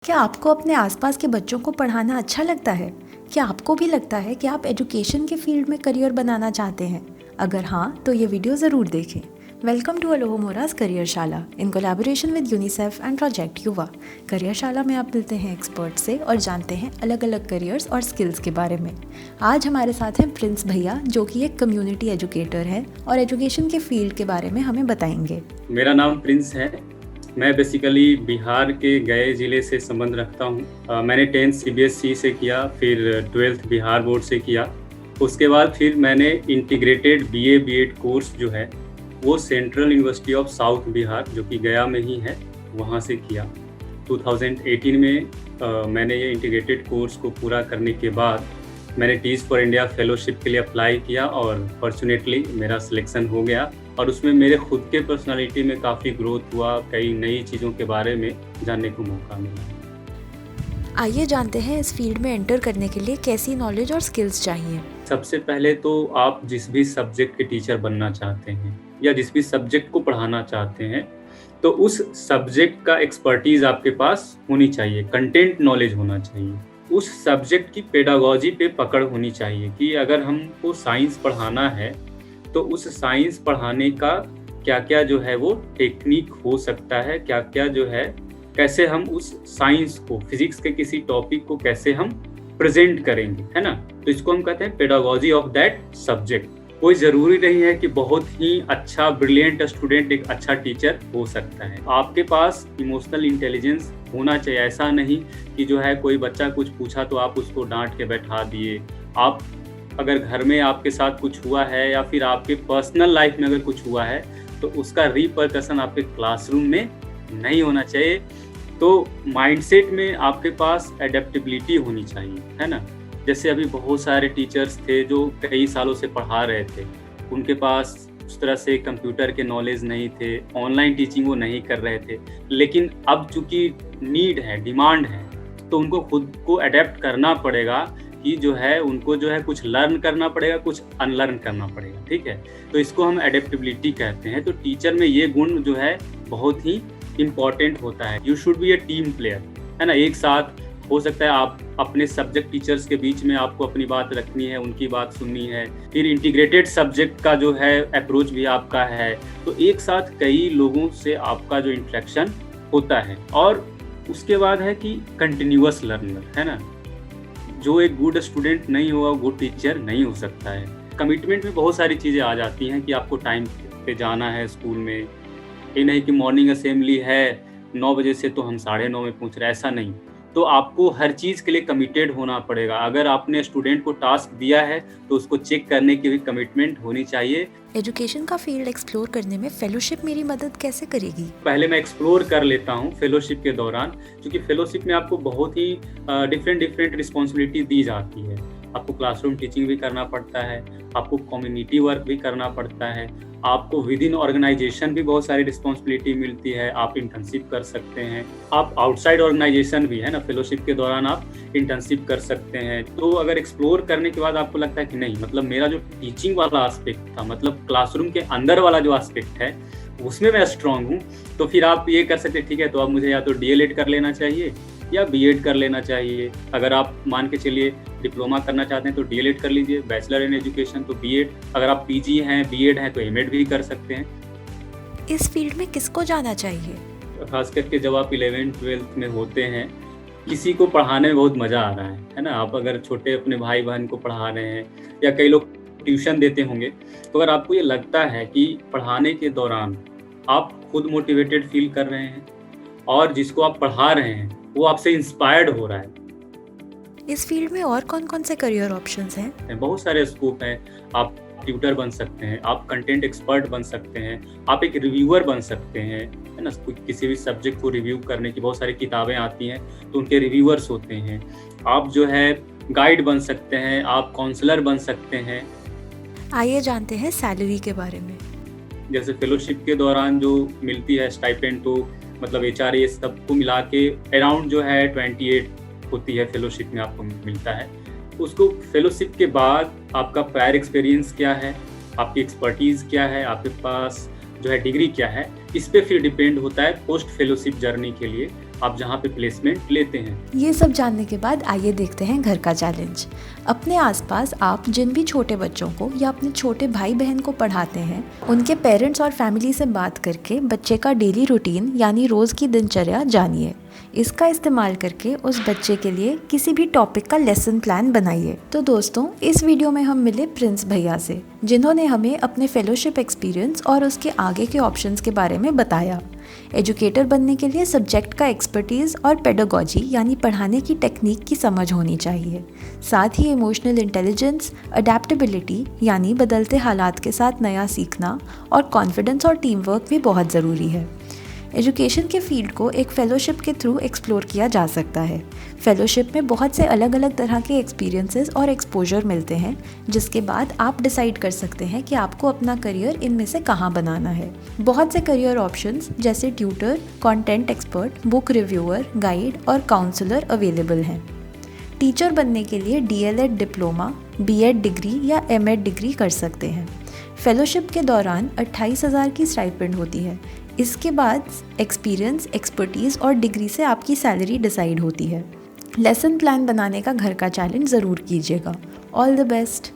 क्या आपको अपने आसपास के बच्चों को पढ़ाना अच्छा लगता है? क्या आपको भी लगता है कि आप एजुकेशन के फील्ड में करियर बनाना चाहते हैं? अगर हाँ, तो ये वीडियो ज़रूर देखें। वेलकम टू अलोहोमोराज Careershala in collaboration with UNICEF and project Yuva. Careershala में आप मिलते हैं एक्सपर्ट से और जानते हैं अलग अलग करियर्स और स्किल्स के बारे में। आज हमारे साथ हैं प्रिंस भैया, जो कि एक कम्युनिटी एजुकेटर हैं और एजुकेशन के फील्ड के बारे में हमें बताएंगे। मेरा नाम प्रिंस है। मैं बेसिकली बिहार के गए ज़िले से संबंध रखता हूँ। मैंने 10th CBSE से किया, फिर 12th बिहार बोर्ड से किया। उसके बाद फिर मैंने इंटीग्रेटेड BA B.Ed कोर्स जो है वो central university of south Bihar, जो कि गया में ही है, वहाँ से किया। 2018 में मैंने ये इंटीग्रेटेड कोर्स को पूरा करने के बाद मैंने टीच फॉर इंडिया फेलोशिप के लिए अप्लाई किया और फॉर्चुनेटली मेरा सिलेक्शन हो गया और उसमें मेरे खुद के पर्सनालिटी में काफ़ी ग्रोथ हुआ, कई नई चीज़ों के बारे में जानने को मौका मिला। आइए जानते हैं इस फील्ड में एंटर करने के लिए कैसी नॉलेज और स्किल्स चाहिए। सबसे पहले तो आप जिस भी सब्जेक्ट के टीचर बनना चाहते हैं या जिस भी सब्जेक्ट को पढ़ाना चाहते हैं, तो उस सब्जेक्ट का एक्सपर्टीज़ आपके पास होनी चाहिए, कंटेंट नॉलेज होना चाहिए, उस सब्जेक्ट की पेडागोजी पे पकड़ होनी चाहिए कि अगर हमको साइंस पढ़ाना है तो उस साइंस पढ़ाने का क्या क्या जो है वो टेक्निक हो सकता है, क्या क्या जो है, कैसे हम उस साइंस को, फिजिक्स के किसी टॉपिक को कैसे हम प्रेजेंट करेंगे, है ना। तो इसको हम कहते हैं पेडागोजी ऑफ दैट सब्जेक्ट। कोई ज़रूरी नहीं है कि बहुत ही अच्छा ब्रिलियंट स्टूडेंट एक अच्छा टीचर हो सकता है। आपके पास इमोशनल इंटेलिजेंस होना चाहिए। ऐसा नहीं कि जो है कोई बच्चा कुछ पूछा तो आप उसको डांट के बैठा दिए। आप अगर घर में आपके साथ कुछ हुआ है या फिर आपके पर्सनल लाइफ में अगर कुछ हुआ है तो उसका रिपरकशन आपके क्लासरूम में नहीं होना चाहिए। तो माइंडसेट में आपके पास एडेप्टेबिलिटी होनी चाहिए, है ना। जैसे अभी बहुत सारे टीचर्स थे जो कई सालों से पढ़ा रहे थे, उनके पास उस तरह से कंप्यूटर के नॉलेज नहीं थे, ऑनलाइन टीचिंग वो नहीं कर रहे थे, लेकिन अब चूंकि नीड है, डिमांड है, तो उनको खुद को अडेप्ट करना पड़ेगा कि जो है उनको जो है कुछ लर्न करना पड़ेगा, कुछ अनलर्न करना पड़ेगा, ठीक है। तो इसको हम एडेप्टेबिलिटी कहते हैं। तो टीचर में ये गुण जो है बहुत ही इम्पॉर्टेंट होता है। You should be A team player, है ना। एक साथ हो सकता है आप अपने सब्जेक्ट टीचर्स के बीच में आपको अपनी बात रखनी है, उनकी बात सुननी है, फिर इंटीग्रेटेड सब्जेक्ट का जो है अप्रोच भी आपका है, तो एक साथ कई लोगों से आपका जो इंटरेक्शन होता है। और उसके बाद है कि कंटिन्यूअस लर्नर, है ना। जो एक गुड स्टूडेंट नहीं होगा, गुड टीचर नहीं हो सकता है। कमिटमेंट में बहुत सारी चीज़ें आ जाती हैं कि आपको टाइम पे जाना है स्कूल में। ये नहीं कि मॉर्निंग असेंबली है 9 बजे से तो हम 9:30 में पहुंच रहे, ऐसा नहीं। तो आपको हर चीज़ के लिए कमिटेड होना पड़ेगा। अगर आपने स्टूडेंट को टास्क दिया है तो उसको चेक करने की भी कमिटमेंट होनी चाहिए। एजुकेशन का फील्ड एक्सप्लोर करने में फेलोशिप मेरी मदद कैसे करेगी? पहले मैं एक्सप्लोर कर लेता हूँ फेलोशिप के दौरान, क्योंकि फेलोशिप में आपको बहुत ही डिफरेंट रिस्पॉन्सिबिलिटी दी जाती है। आपको क्लासरूम टीचिंग भी करना पड़ता है, आपको कम्युनिटी वर्क भी करना पड़ता है, आपको विद इन ऑर्गेनाइजेशन भी बहुत सारी रिस्पॉन्सिबिलिटी मिलती है। आप इंटर्नशिप कर सकते हैं, आप आउटसाइड ऑर्गेनाइजेशन भी, है ना, फेलोशिप के दौरान आप इंटर्नशिप कर सकते हैं। तो अगर एक्सप्लोर करने के बाद आपको लगता है कि नहीं, मतलब मेरा जो टीचिंग वाला एस्पेक्ट था, मतलब क्लासरूम के अंदर वाला जो एस्पेक्ट है उसमें मैं स्ट्रांग हूँ, तो फिर आप ये कर सकते हैं, ठीक है, तो अब मुझे या तो DLED कर लेना चाहिए या B.Ed कर लेना चाहिए। अगर आप मान के चलिए डिप्लोमा करना चाहते हैं तो DLED कर लीजिए, बैचलर इन एजुकेशन तो B.Ed, अगर आप PG हैं, B.Ed हैं तो M.Ed भी कर सकते हैं। इस फील्ड में किसको जाना चाहिए? खास करके जब आप 11th-12th में होते हैं, किसी को पढ़ाने में बहुत मज़ा आ रहा है ना। आप अगर छोटे अपने भाई बहन को पढ़ा रहे हैं या कई लोग ट्यूशन देते होंगे, तो अगर आपको ये लगता है कि पढ़ाने के दौरान आप खुद मोटिवेटेड फील कर रहे हैं और जिसको आप पढ़ा रहे हैं वो आपसे इंस्पायर्ड हो रहा है। इस फील्ड में और कौन कौन से करियर ऑप्शंस हैं? बहुत सारे स्कोप हैं। आप ट्यूटर बन सकते हैं, आप कंटेंट एक्सपर्ट बन सकते हैं, आप एक रिव्यूअर बन सकते हैं, है ना। किसी भी सब्जेक्ट को रिव्यू करने की बहुत सारी किताबें आती हैं तो उनके रिव्यूअर्स होते हैं। आप जो है गाइड बन सकते हैं, आप काउंसलर बन सकते हैं। आइए जानते हैं सैलरी के बारे में। जैसे फेलोशिप के दौरान जो मिलती है स्टाइपेंड, तो मतलब HRA सबको मिला के अराउंड जो है 28 होती है फेलोशिप में आपको मिलता है। उसको फेलोशिप के बाद आपका प्रायर एक्सपीरियंस क्या है, आपकी एक्सपर्टीज़ क्या है, आपके पास जो है डिग्री क्या है, इस पे फिर डिपेंड होता है पोस्ट फेलोशिप जर्नी के लिए आप जहाँ पे प्लेसमेंट लेते हैं। ये सब जानने के बाद आइए देखते हैं घर का चैलेंज। अपने आसपास आप जिन भी छोटे बच्चों को या अपने छोटे भाई बहन को पढ़ाते हैं, उनके पेरेंट्स और फैमिली से बात करके बच्चे का डेली रूटीन यानी रोज़ की दिनचर्या जानिए। इसका इस्तेमाल करके उस बच्चे के लिए किसी भी टॉपिक का लेसन प्लान बनाइए। तो दोस्तों, इस वीडियो में हम मिले प्रिंस भैया से, जिन्होंने हमें अपने फेलोशिप एक्सपीरियंस और उसके आगे के ऑप्शंस के बारे में बताया। एजुकेटर बनने के लिए सब्जेक्ट का एक्सपर्टीज़ और पेडागोजी यानी पढ़ाने की टेक्निक की समझ होनी चाहिए। साथ ही इमोशनल इंटेलिजेंस, अडेप्टेबिलिटी यानी बदलते हालात के साथ नया सीखना और कॉन्फिडेंस और टीम वर्क भी बहुत ज़रूरी है। एजुकेशन के फील्ड को एक फेलोशिप के थ्रू एक्सप्लोर किया जा सकता है। फेलोशिप में बहुत से अलग अलग तरह के एक्सपीरियंसेस और एक्सपोजर मिलते हैं, जिसके बाद आप डिसाइड कर सकते हैं कि आपको अपना करियर इनमें से कहाँ बनाना है। बहुत से करियर ऑप्शंस जैसे tutor, content expert, book reviewer, guide और काउंसलर अवेलेबल हैं। टीचर बनने के लिए डीएलएड डिप्लोमा, बीएड डिग्री या एमएड डिग्री कर सकते हैं। फेलोशिप के दौरान 28,000 की स्टाइपेंड होती है। इसके बाद एक्सपीरियंस, एक्सपर्टीज़ और डिग्री से आपकी सैलरी डिसाइड होती है। लेसन प्लान बनाने का घर का चैलेंज ज़रूर कीजिएगा। All the best.